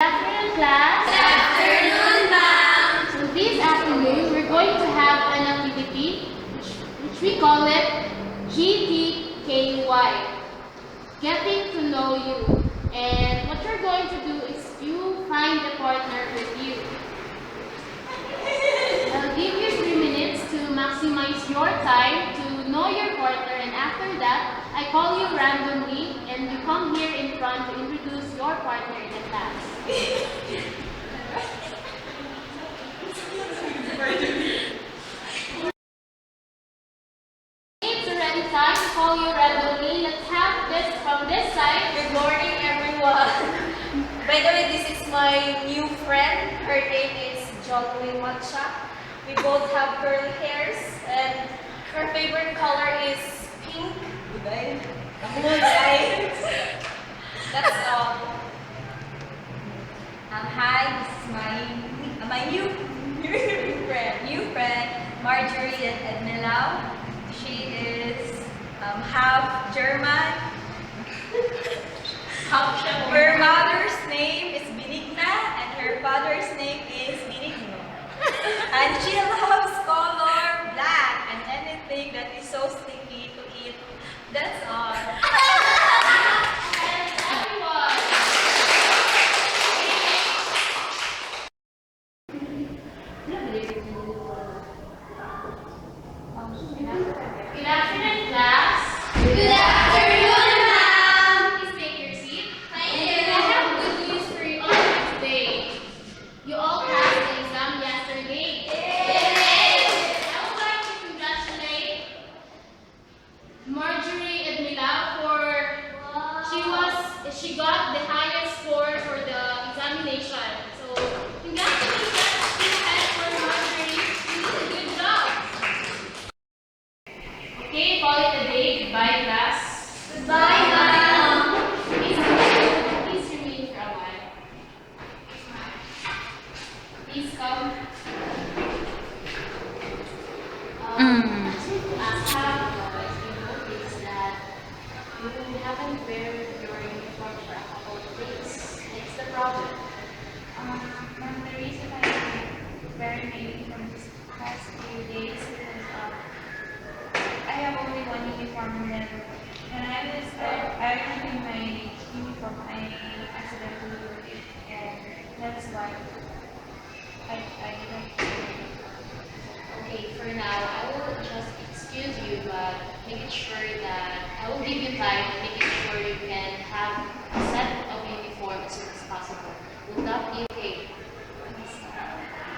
Good afternoon, class. Good afternoon, ma'am. So this afternoon, we're going to have an activity which we call it GTKY, Getting to Know You. And what you're going to do is you find a partner with you. I'll give you 3 minutes to maximize your time to know your partner, and after that, I call you randomly and you come here in front to introduce your partner in the class. It's already time to call you randomly. Let's have this from this side. Good morning, everyone. By the way, this is my new friend. Her name is Jolly Matcha. We both have curly hairs, and her favorite color is pink. That's all. Hi, this is my new friend, Marjorie Edmilao. She is half German. Her mother's name is Benigna and her father's name is Benigno. And she loves color black and anything that is so sticky to eat. That's all. Good afternoon, class. Good afternoon, ma'am. Please take your seat. Thank And I have good news for you all today. You all passed the exam yesterday. I would like to congratulate Marjorie Edmila for she got the highest score for the examination. So congratulations to head for Marjorie. You did a good job. Okay, call it a day. Goodbye, class. Goodbye, ma'am. Please remain for a while. Please come. As have you noticed that you haven't wear your uniform for a couple of days. What's the problem? Ma'am, the reason I'm wearing my uniform this past few days is I have only one uniform, and then when I was ironing my uniform, I accidentally wore it, and that's why I didn't. Okay, for now, I will just excuse you, but make sure that I will give you time to make sure you can have a set of uniform as soon as possible. Will that be okay?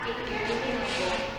Take care.